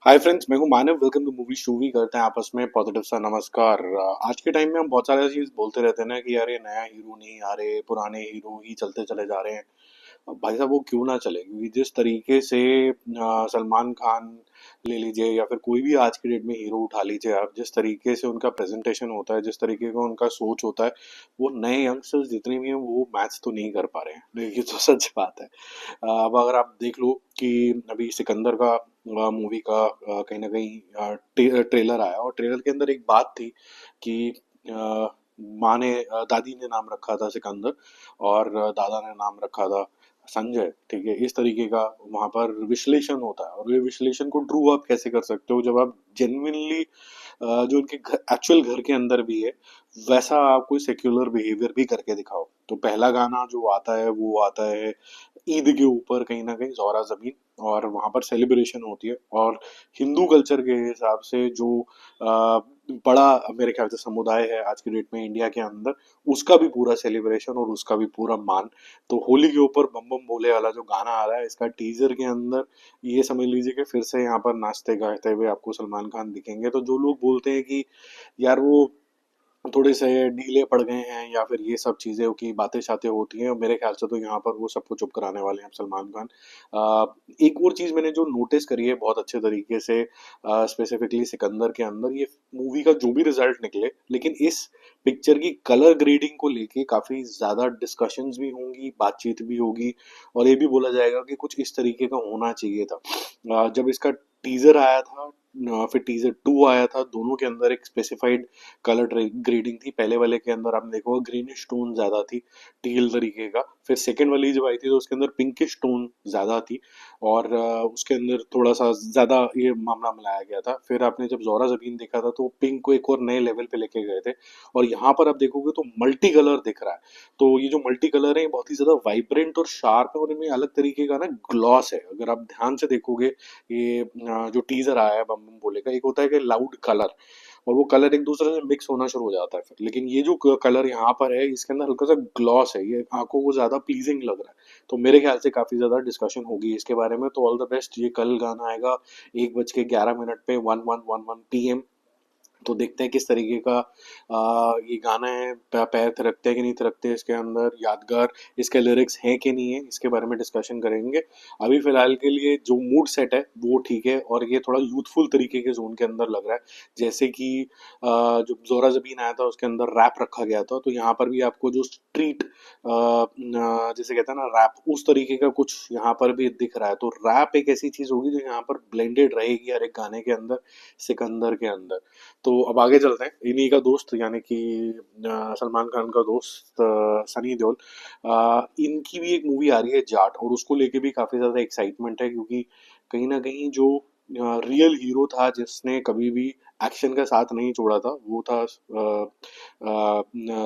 हाय friends, मैं हूं Manav. Welcome to movie shoovie. करते हैं आपस में पॉजिटिव सा नमस्कार। आज के टाइम में हम बहुत सारे चीज बोलते रहते हैं ना कि यार ये नया हीरो नहीं आ रहे, पुराने हीरो ही चलते चले जा रहे हैं। अब भाई साहब वो क्यों ना चले, क्योंकि जिस तरीके से सलमान खान ले लीजिए या फिर कोई भी आज के डेट में हीरो उठा लीजिए आप, जिस तरीके से उनका प्रेजेंटेशन होता है, जिस तरीके का उनका सोच होता है, वो नए यंगस्टर्स जितने भी हैं वो मैच तो नहीं कर पा रहे हैं। ये तो सच बात है। अब अगर आप देख लो कि अभी सिकंदर का मूवी का कहीं ना कहीं ट्रेलर आया, और ट्रेलर के अंदर एक बात थी कि माँ ने दादी ने नाम रखा था सिकंदर, और दादा ने नाम रखा था संजय। ठीक है, इस तरीके का वहां पर विश्लेषण होता है, और ये विश्लेषण को ट्रू आप कैसे कर सकते हो जब आप जेन्युइनली जो उनके एक्चुअल घर के अंदर भी है वैसा आप कोई सेक्युलर बिहेवियर भी करके दिखाओ। तो पहला गाना जो आता है वो आता है ईद के ऊपर, कहीं ना कहीं जोरा जमीन, और वहां पर सेलिब्रेशन होती है। और हिंदू कल्चर के हिसाब से जो बड़ा मेरे ख्याल से समुदाय है आज की डेट में इंडिया के अंदर, उसका भी पूरा सेलिब्रेशन और उसका भी पूरा मान। तो होली के ऊपर बम बम भोले वाला जो गाना आ रहा है, इसका टीजर के अंदर ये समझ लीजिए कि फिर से यहाँ पर नाचते गाते हुए आपको सलमान खान दिखेंगे। तो जो लोग बोलते हैं कि यार वो थोड़े से ढीले पड़ गए हैं या फिर ये सब चीज़ें की बातें शातें होती हैं, और मेरे ख्याल से तो यहाँ पर वो सबको चुप कराने वाले हैं अब सलमान खान। एक और चीज़ मैंने जो नोटिस करी है बहुत अच्छे तरीके से, स्पेसिफिकली सिकंदर के अंदर, ये मूवी का जो भी रिजल्ट निकले, लेकिन इस पिक्चर की कलर ग्रेडिंग को लेके काफ़ी ज़्यादा डिस्कशंस भी होंगी, बातचीत भी होगी, और ये भी बोला जाएगा कि कुछ इस तरीके का होना चाहिए था। जब इसका टीजर आया था, फिर टीजर टू आया था, दोनों के अंदर एक स्पेसिफाइड कलर ग्रेडिंग थी। पहले वाले के अंदर आपने देखो ग्रीनिश टोन ज्यादा थी, टील तरीके का। फिर सेकंड वाली जब आई थी तो उसके अंदर पिंकिश टोन ज्यादा थी, और उसके अंदर थोड़ा सा ज्यादा ये मामला मिलाया गया था। फिर आपने जब जोरा जबीन देखा था तो पिंक को एक और नए लेवल पे लेके गए थे, और यहाँ पर आप देखोगे तो मल्टी कलर दिख रहा है। तो ये जो मल्टी कलर है ये बहुत ही ज्यादा वाइब्रेंट और शार्प है, और इनमें अलग तरीके का ना ग्लॉस है। अगर आप ध्यान से देखोगे, ये जो टीजर आया है बम बम बोले का, एक होता है कि लाउड कलर, और वो कलर एक दूसरे से मिक्स होना शुरू हो जाता है फिर। लेकिन ये जो कलर यहाँ पर है इसके अंदर हल्का सा ग्लॉस है, ये आंखों को ज्यादा प्लीजिंग लग रहा है। तो मेरे ख्याल से काफी ज्यादा डिस्कशन होगी इसके बारे में। तो ऑल द बेस्ट। ये कल गाना आएगा 1:11 पे, 1111 PM। तो देखते हैं किस तरीके का ये गाना है, पैर थिरकते हैं कि नहीं थिरकते इसके अंदर, यादगार इसके लिरिक्स हैं कि नहीं है, इसके बारे में डिस्कशन करेंगे। अभी फिलहाल के लिए जो मूड सेट है वो ठीक है, और ये थोड़ा यूथफुल तरीके के जोन के अंदर लग रहा है। जैसे कि जो जोरा जबीन आया था उसके अंदर रैप रखा गया था, तो यहाँ पर भी आपको जो स्ट्रीट जैसे कहते हैं ना रैप, उस तरीके का कुछ यहाँ पर भी दिख रहा है। तो रैप एक ऐसी चीज होगी जो यहाँ पर ब्लेंडेड रहेगी हर एक गाने के अंदर, सिकंदर के अंदर। तो अब आगे चलते हैं। इन्हीं का दोस्त यानी कि सलमान खान का दोस्त सनी देओल, इनकी भी एक मूवी आ रही है जाट, और उसको लेके भी काफी ज्यादा एक्साइटमेंट है, क्योंकि कहीं ना कहीं जो रियल हीरो था जिसने कभी भी एक्शन का साथ नहीं छोड़ा था वो था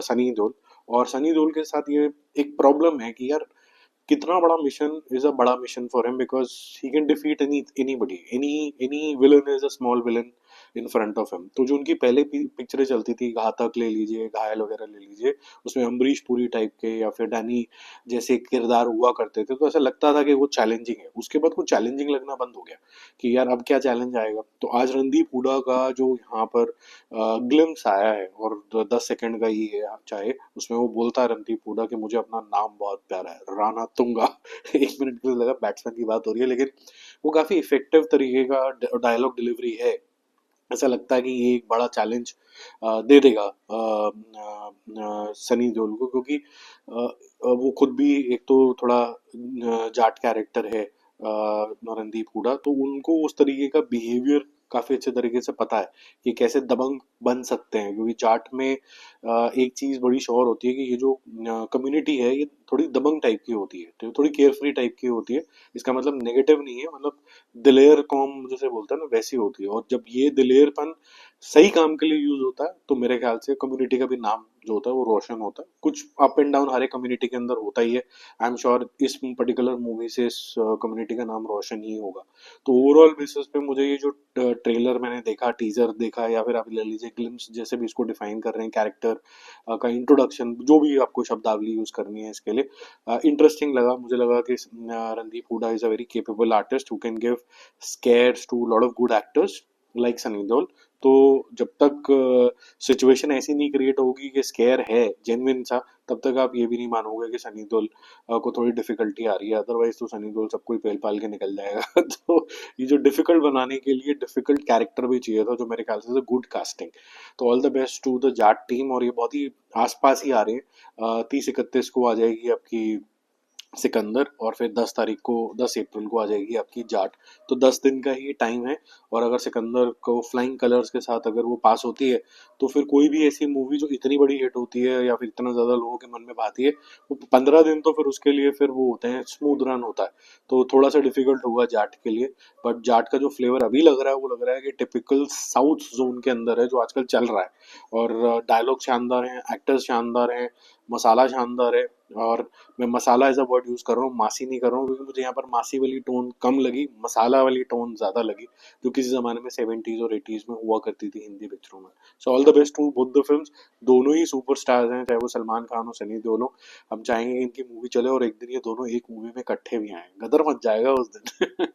सनी देओल। और सनी देओल के साथ ये एक प्रॉब्लम है कि यार कितना बड़ा मिशन इज अ बड़ा mission for him, because he can defeat anybody, any villain is a small villain in front of him. तो जो उनकी पहले पिक्चरें चलती थी, घातक ले लीजिए, घायल वगैरह ले लीजिए, उसमें अमरीश पुरी टाइप के या फिर डैनी जैसे किरदार हुआ करते थे, तो ऐसा लगता था कि वो चैलेंजिंग है। उसके बाद वो चैलेंजिंग लगना बंद हो गया कि यार अब क्या चैलेंज आएगा। तो आज रणदीप हुडा का जो यहाँ पर ग्लिम्स आया है, और 10 सेकंड का ही है चाहे, उसमें वो बोलता है रणदीप हुडा कि मुझे अपना नाम बहुत प्यारा है, राणा तुंगा। 1 मिनट के लिए लगा बैट्समैन की बात हो रही है, लेकिन वो काफी इफेक्टिव तरीके का डायलॉग डिलीवरी है। ऐसा लगता है कि ये एक बड़ा चैलेंज दे देगा सनी देओल को, क्योंकि वो खुद भी एक तो थोड़ा जाट कैरेक्टर है, रणदीप हुडा, तो उनको उस तरीके का बिहेवियर काफी अच्छे तरीके से पता है कि कैसे दबंग बन सकते हैं। क्योंकि जाट में एक चीज बड़ी श्योर होती है कि ये जो कम्युनिटी है ये थोड़ी दबंग टाइप की होती है, तो थोड़ी केयरफ्री टाइप की होती है। इसका मतलब नेगेटिव नहीं है, मतलब दिलेर कौम जैसे बोलते हैं ना वैसी होती है। और जब ये दिलेरपन सही काम के लिए यूज होता है तो मेरे ख्याल से कम्युनिटी का भी नाम जो होता है वो रोशन होता है। कुछ अप एंड डाउन हर एक कम्युनिटी के अंदर होता ही है। आई एम श्योर इस पर्टिकुलर मूवी से इस कम्युनिटी का नाम रोशन ही होगा। तो ओवरऑल बेसिस पे मुझे ये जो ट्रेलर मैंने देखा, टीजर देखा, या फिर आप ले लीजिए ग्लिम्स, जैसे भी इसको डिफाइन कर रहे हैं, कैरेक्टर का इंट्रोडक्शन, जो भी आपको शब्दावली यूज करनी है इसके लिए, इंटरेस्टिंग लगा। मुझे लगा कि Randeep Hooda is a very capable artist who can give scares to lot of good actors like Sunny Deol. तो जब तक सिचुएशन ऐसी नहीं क्रिएट होगी कि स्केयर है जेन्युइन सा, तब तक आप ये भी नहीं मानोगे कि सनी देओल को थोड़ी डिफिकल्टी आ रही है। अदरवाइज तो सनी देओल सबको ही पेल पाल के निकल जाएगा। तो ये जो डिफिकल्ट बनाने के लिए डिफिकल्ट कैरेक्टर भी चाहिए था, जो मेरे ख्याल से गुड कास्टिंग। तो all the best to the Jaat team. और ये बहुत ही आसपास ही आ रहे हैं, 30-31 को आ जाएगी आपकी सिकंदर, और फिर 10 तारीख को, 10 अप्रैल को आ जाएगी आपकी जाट। तो 10 दिन का ही टाइम है। और अगर सिकंदर को फ्लाइंग कलर्स के साथ अगर वो पास होती है, तो फिर कोई भी ऐसी मूवी जो इतनी बड़ी हिट होती है या फिर इतना ज़्यादा लोगों के मन में भाती है, वो 15 दिन तो फिर उसके लिए फिर वो होते हैं, स्मूथ रन होता है। तो थोड़ा सा डिफिकल्ट होगा जाट के लिए। बट जाट का जो फ्लेवर अभी लग रहा है, वो लग रहा है कि टिपिकल साउथ जोन के अंदर है, जो आजकल चल रहा है। और डायलॉग शानदार हैं, एक्टर्स शानदार हैं, मसाला शानदार है। और मैं मसाला एज अ वर्ड यूज कर रहा हूँ, मासी नहीं कर रहा हूँ, क्योंकि मुझे यहाँ पर मासी वाली टोन कम लगी, मसाला वाली टोन ज्यादा लगी, जो किसी जमाने में 70s और 80s में हुआ करती थी हिंदी पिक्चरों में। So all the best to both the films. दोनों ही सुपर स्टार्स हैं, चाहे वो सलमान खान और सनी देओल हो। हम चाहेंगे इनकी मूवी चले और एक दिन ये दोनों एक मूवी में इकट्ठे भी आए, गदर मच जाएगा उस दिन।